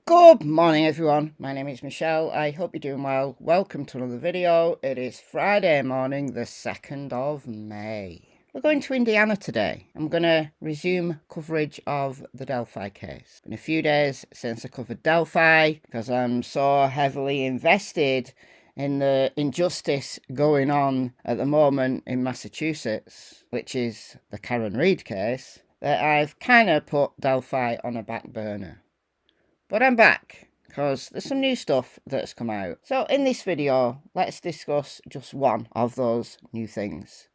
Good morning everyone, my name is Michelle, I hope you're doing well. Welcome to another video. It is Friday morning, the 2nd of May. We're going to Indiana today. I'm going to resume coverage of the Delphi case. It's been a few days since I covered Delphi because I'm so heavily invested in the injustice going on at the moment in Massachusetts, which is the Karen Read case, that I've kind of put Delphi on a back burner. But I'm back, because there's some new stuff that's come out. So in this video, let's discuss just one of those new things.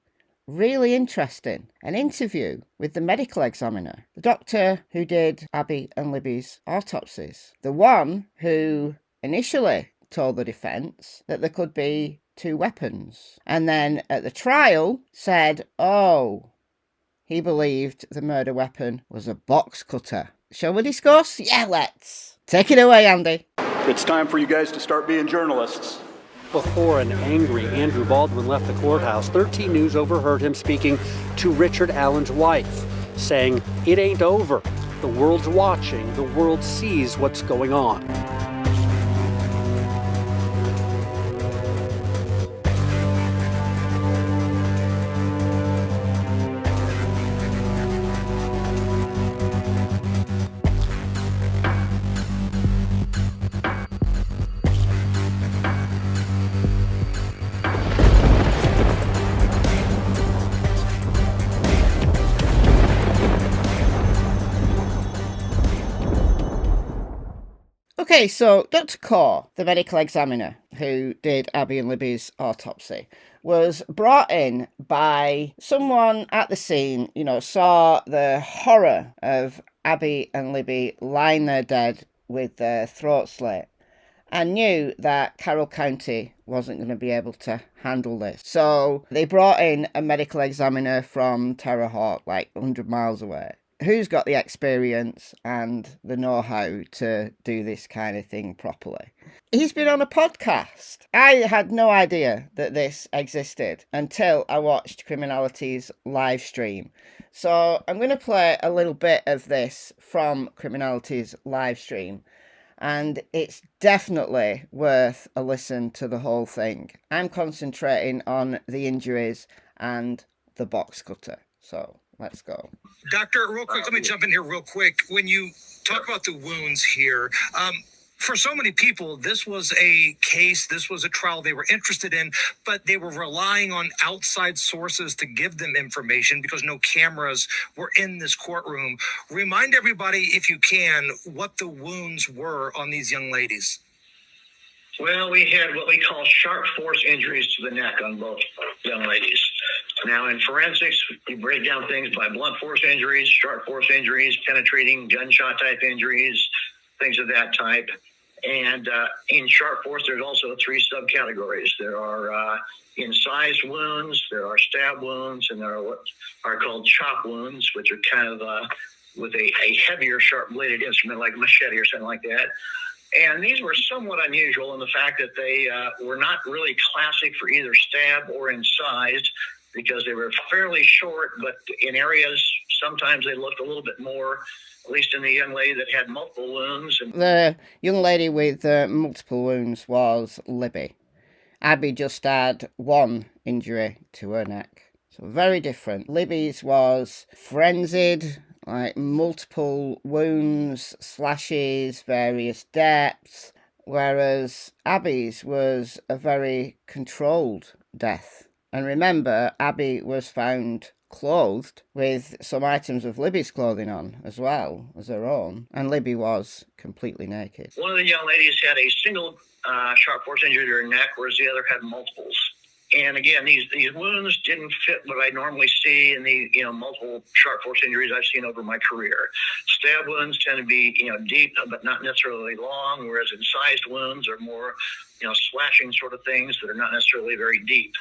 Really interesting, an interview with the medical examiner, the doctor who did Abby and Libby's autopsies. The one who initially told the defence that there could be two weapons. And then at the trial said, he believed the murder weapon was a box cutter. Shall we discuss? Yeah, let's. Take it away, Andy. It's time for you guys to start being journalists. Before an angry Andrew Baldwin left the courthouse, 13 News overheard him speaking to Richard Allen's wife, saying, "It ain't over. The world's watching. The world sees what's going on." Okay, so Dr. Kaur, the medical examiner who did Abby and Libby's autopsy, was brought in by someone at the scene, saw the horror of Abby and Libby lying there dead with their throats slit, and knew that Carroll County wasn't going to be able to handle this. So they brought in a medical examiner from Terre Haute, like 100 miles away, who's got the experience and the know-how to do this kind of thing properly. He's been on a podcast. I had no idea that this existed until I watched Criminality's live stream. So I'm going to play a little bit of this from Criminality's live stream, and it's definitely worth a listen to the whole thing. I'm concentrating on the injuries and the box cutter. So let's go. Doctor, real quick, let me jump in here real quick. When you talk about the wounds here, for so many people, this was a case, this was a trial they were interested in, but they were relying on outside sources to give them information because no cameras were in this courtroom. Remind everybody, if you can, what the wounds were on these young ladies. Well, we had what we call sharp force injuries to the neck on both young ladies. Now, in forensics, we break down things by blunt force injuries, sharp force injuries, penetrating gunshot type injuries, things of that type. And in sharp force, there's also three subcategories. There are incised wounds, there are stab wounds, and there are what are called chop wounds, which are kind of with a heavier sharp bladed instrument like a machete or something like that. And these were somewhat unusual in the fact that they were not really classic for either stab or incised because they were fairly short, but in areas, sometimes they looked a little bit more, at least in the young lady that had multiple wounds. The young lady with multiple wounds was Libby. Abby just had one injury to her neck. So very different. Libby's was frenzied, like multiple wounds, slashes, various depths, whereas Abby's was a very controlled death. And remember, Abby was found clothed with some items of Libby's clothing on as well as her own, and Libby was completely naked. One of the young ladies had a single sharp force injury to her neck, whereas the other had multiples. And again, these wounds didn't fit what I normally see in the multiple sharp force injuries I've seen over my career. Stab wounds tend to be deep, but not necessarily long, whereas incised wounds are more slashing sort of things that are not necessarily very deep.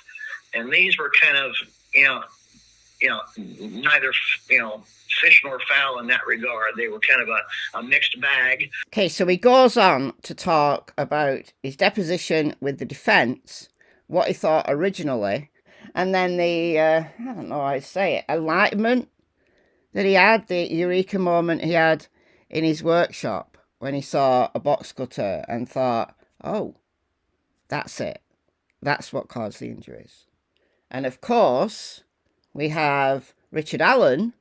And these were kind of neither fish nor fowl in that regard. They were kind of a mixed bag. Okay, so he goes on to talk about his deposition with the defence, what he thought originally, and then the, I don't know how to say it, enlightenment that he had, the eureka moment he had in his workshop when he saw a box cutter and thought, oh, that's it. That's what caused the injuries. And of course, we have Richard Allen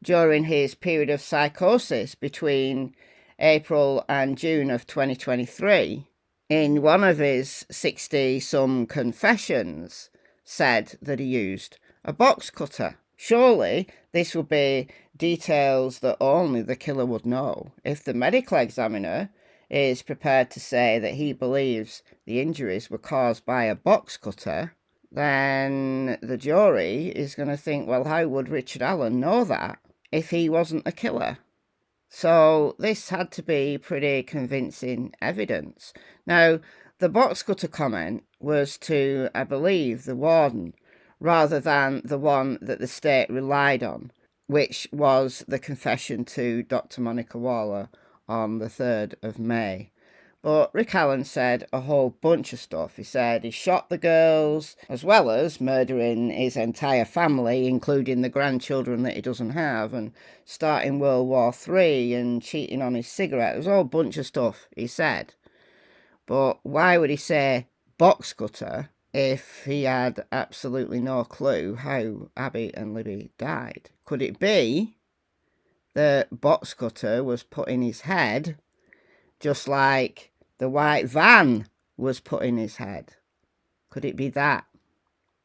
during his period of psychosis between April and June of 2023. In one of his 60-some confessions, said that he used a box cutter. Surely this would be details that only the killer would know. If the medical examiner is prepared to say that he believes the injuries were caused by a box cutter, then the jury is going to think, well, how would Richard Allen know that if he wasn't a killer? So this had to be pretty convincing evidence. Now, the box cutter comment was to, I believe, the warden, rather than the one that the state relied on, which was the confession to Dr. Monica Waller on the 3rd of May. But Rick Allen said a whole bunch of stuff. He said he shot the girls, as well as murdering his entire family, including the grandchildren that he doesn't have, and starting World War III and cheating on his cigarette. There was a whole bunch of stuff he said. But why would he say box cutter if he had absolutely no clue how Abby and Libby died? Could it be the box cutter was put in his head just like the white van was put in his head? Could it be that?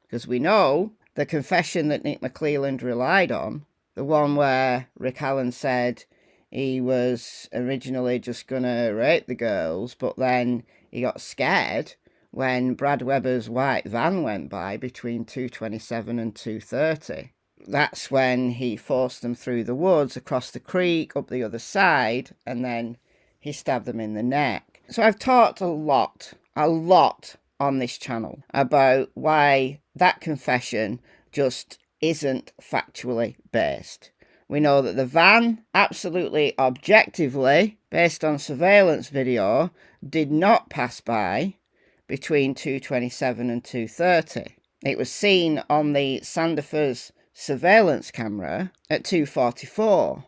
Because we know the confession that Nick McClelland relied on, the one where Rick Allen said he was originally just going to rape the girls, but then he got scared when Brad Webber's white van went by between 2:27 and 2:30. That's when he forced them through the woods, across the creek, up the other side, and then he stabbed them in the neck. So I've talked a lot on this channel about why that confession just isn't factually based. We know that the van, absolutely objectively, based on surveillance video, did not pass by between 2:27 and 2:30. It was seen on the Sandefur's surveillance camera at 2:44.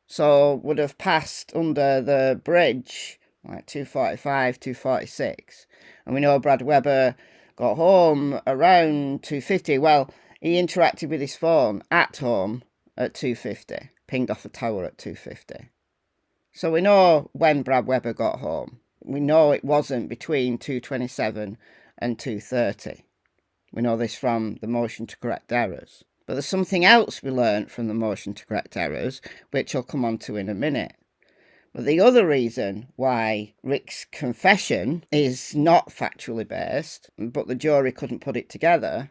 So would have passed under the bridge like 2:45, 2:46. And we know Brad Webber got home around 2:50. Well, he interacted with his phone at home at 2:50, pinged off a tower at 2:50. So we know when Brad Webber got home. We know it wasn't between 2:27 and 2:30. We know this from the motion to correct errors. But there's something else we learnt from the motion to correct errors, which I'll come on to in a minute. But the other reason why Rick's confession is not factually based, but the jury couldn't put it together,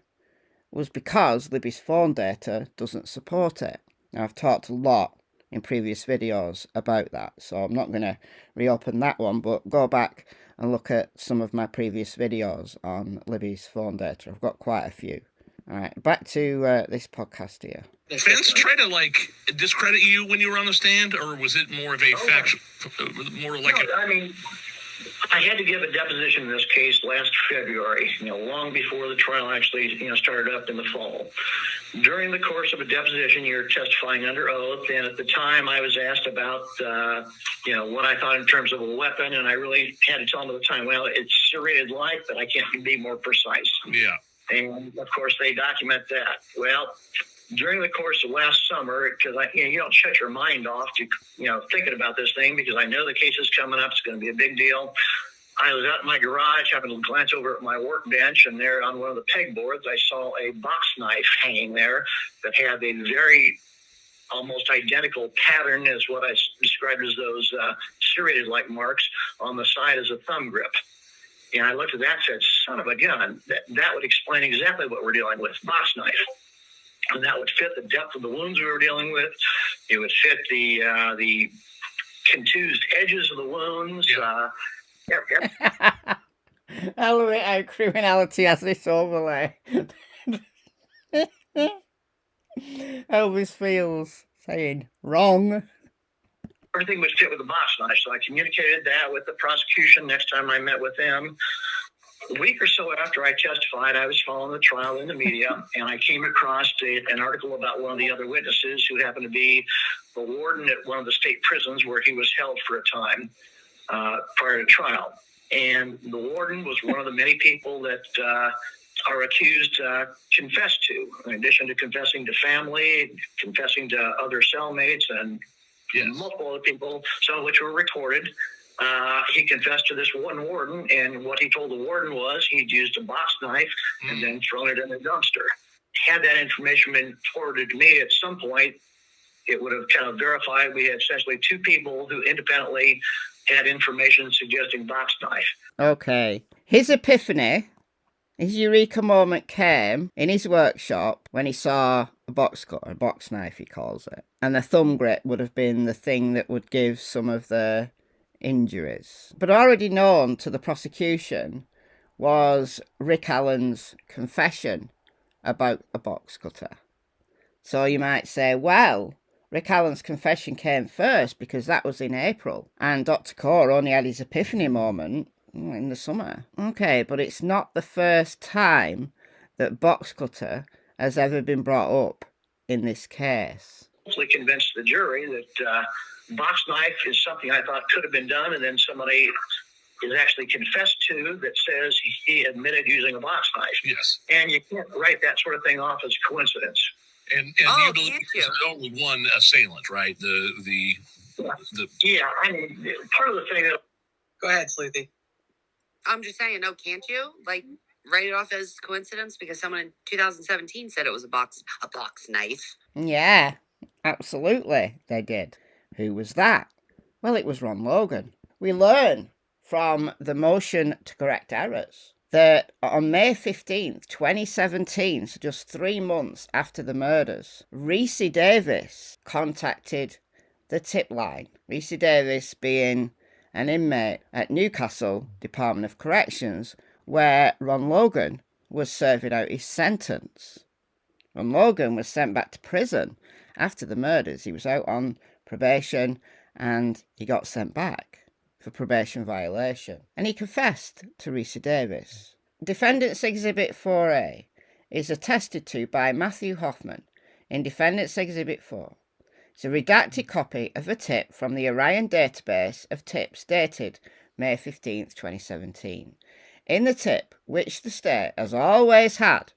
was because Libby's phone data doesn't support it. Now, I've talked a lot in previous videos about that, so I'm not going to reopen that one, but go back and look at some of my previous videos on Libby's phone data. I've got quite a few. All right, back to this podcast here. Fans try to discredit you when you were on the stand, or was it more of a fact, more like I mean, I had to give a deposition in this case last February, long before the trial actually, started up in the fall. During the course of a deposition, you're testifying under oath, and at the time I was asked about, what I thought in terms of a weapon, and I really had to tell them at the time, well, it's serrated light, but I can't be more precise. Yeah. And of course, they document that. Well, during the course of last summer, because you don't shut your mind off to thinking about this thing, because I know the case is coming up. It's going to be a big deal. I was out in my garage, happened to glance over at my workbench, and there on one of the pegboards, I saw a box knife hanging there that had a very almost identical pattern as what I described as those serrated-like marks on the side as a thumb grip. And I looked at that and said, son of a gun, that would explain exactly what we're dealing with, box knife. And that would fit the depth of the wounds we were dealing with. It would fit the contused edges of the wounds. I love it how criminality has this overlay. Elvis feels saying wrong. Everything would fit with the box knife. So I communicated that with the prosecution next time I met with them. A week or so after I testified, I was following the trial in the media, and I came across an article about one of the other witnesses who happened to be the warden at one of the state prisons where he was held for a time prior to trial. And the warden was one of the many people that our accused confessed to, in addition to confessing to family, confessing to other cellmates, and multiple other people, some of which were recorded. He confessed to this one warden, and what he told the warden was he'd used a box knife and then thrown it in the dumpster. Had that information been forwarded to me at some point, it would have kind of verified we had essentially two people who independently had information suggesting box knife. Okay. His epiphany, his eureka moment came in his workshop when he saw a box cutter, a box knife he calls it. And the thumb grip would have been the thing that would give some of the injuries. But already known to the prosecution was Rick Allen's confession about a box cutter. So you might say, well, Rick Allen's confession came first because that was in April, and Dr. Core only had his epiphany moment in the summer. Okay, but it's not the first time that box cutter has ever been brought up in this case. Hopefully convinced the jury that box knife is something I thought could have been done, and then somebody is actually confessed to that says he admitted using a box knife. Yes. And you can't write that sort of thing off as coincidence. And you believe there's only one assailant, right? Yeah, I mean, part of the thing that... Go ahead, Sleuthy. I'm just saying, no, can't you? Like, write it off as coincidence because someone in 2017 said it was a box knife. Yeah, absolutely, they did. Who was that? Well, it was Ron Logan. We learn from the motion to correct errors that on May 15th, 2017, so just 3 months after the murders, Reese Davis contacted the tip line. Reese Davis being an inmate at Newcastle Department of Corrections, where Ron Logan was serving out his sentence. Ron Logan was sent back to prison after the murders. He was out on probation and he got sent back for probation violation. And he confessed to Reese Davis. Defendant's Exhibit 4A is attested to by Matthew Hoffman in Defendant's Exhibit 4. It's a redacted copy of a tip from the Orion database of tips dated May 15th, 2017. In the tip, which the state has always had,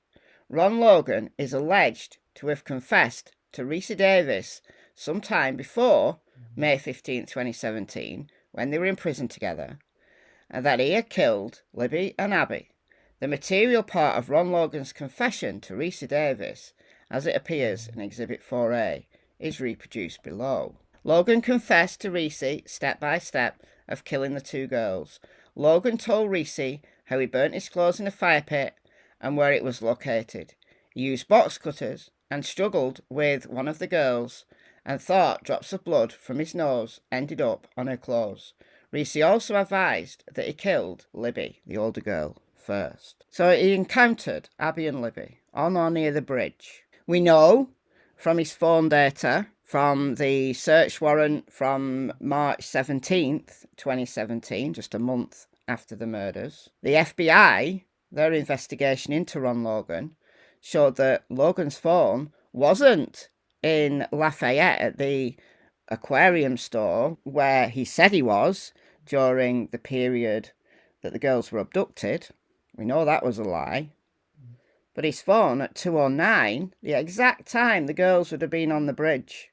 Ron Logan is alleged to have confessed to Reese Davis sometime before May 15th, 2017, when they were in prison together, and that he had killed Libby and Abby. The material part of Ron Logan's confession to Reese Davis, as it appears in Exhibit 4A, is reproduced below. Logan confessed to Reese step by step of killing the two girls. Logan told Reese how he burnt his clothes in a fire pit and where it was located. He used box cutters and struggled with one of the girls and thought drops of blood from his nose ended up on her clothes. Reese also advised that he killed Libby, the older girl, first. So he encountered Abby and Libby on or near the bridge. We know from his phone data, from the search warrant from March 17th, 2017, just a month after the murders, the FBI, their investigation into Ron Logan, showed that Logan's phone wasn't in Lafayette at the aquarium store where he said he was during the period that the girls were abducted. We know that was a lie. But his phone at 2:09, the exact time the girls would have been on the bridge,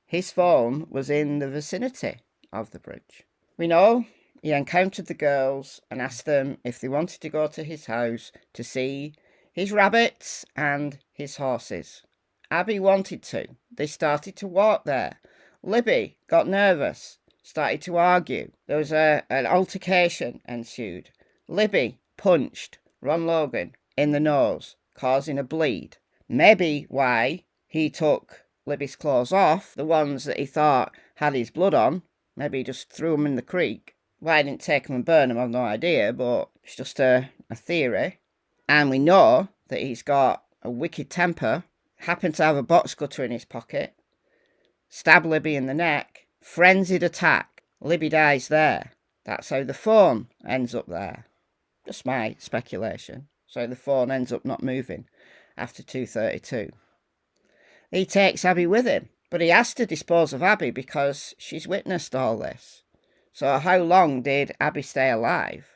his phone was in the vicinity of the bridge. We know he encountered the girls and asked them if they wanted to go to his house to see his rabbits and his horses. Abby wanted to. They started to walk there. Libby got nervous, started to argue. There was an altercation ensued. Libby punched Ron Logan in the nose, causing a bleed. Maybe why he took Libby's clothes off, the ones that he thought had his blood on. Maybe he just threw them in the creek. Why he didn't take them and burn them, I've no idea, but it's just a theory. And we know that he's got a wicked temper, happened to have a box cutter in his pocket, stabbed Libby in the neck, frenzied attack. Libby dies there. That's how the phone ends up there. Just my speculation. So the phone ends up not moving after 2:32. He takes Abby with him, but he has to dispose of Abby because she's witnessed all this. So how long did Abby stay alive?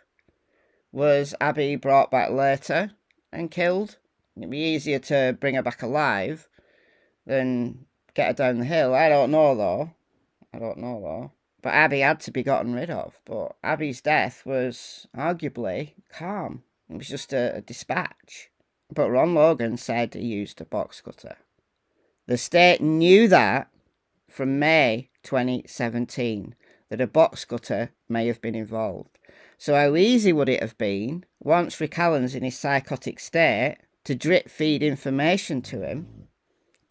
Was Abby brought back later and killed? It'd be easier to bring her back alive than get her down the hill. I don't know though. But Abby had to be gotten rid of. But Abby's death was arguably calm. It was just a dispatch. But Ron Logan said he used a box cutter. The state knew that from May 2017, that a box cutter may have been involved. So how easy would it have been, once Rick Allen's in his psychotic state, to drip feed information to him,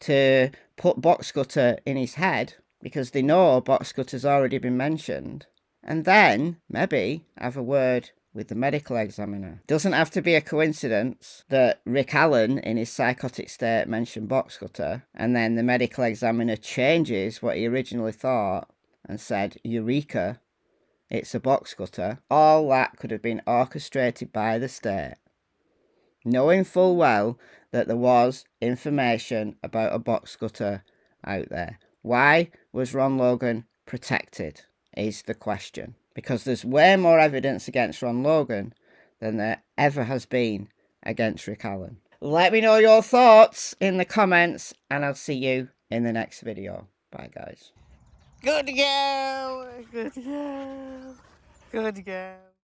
to put box cutter in his head, because they know box cutter's already been mentioned, and then maybe have a word with the medical examiner. Doesn't have to be a coincidence that Rick Allen in his psychotic state mentioned box cutter, and then the medical examiner changes what he originally thought and said, Eureka, it's a box cutter. All that could have been orchestrated by the state, knowing full well that there was information about a box cutter out there. Why was Ron Logan protected is the question. Because there's way more evidence against Ron Logan than there ever has been against Rick Allen. Let me know your thoughts in the comments, and I'll see you in the next video. Bye, guys. Good girl. Good girl. Good girl.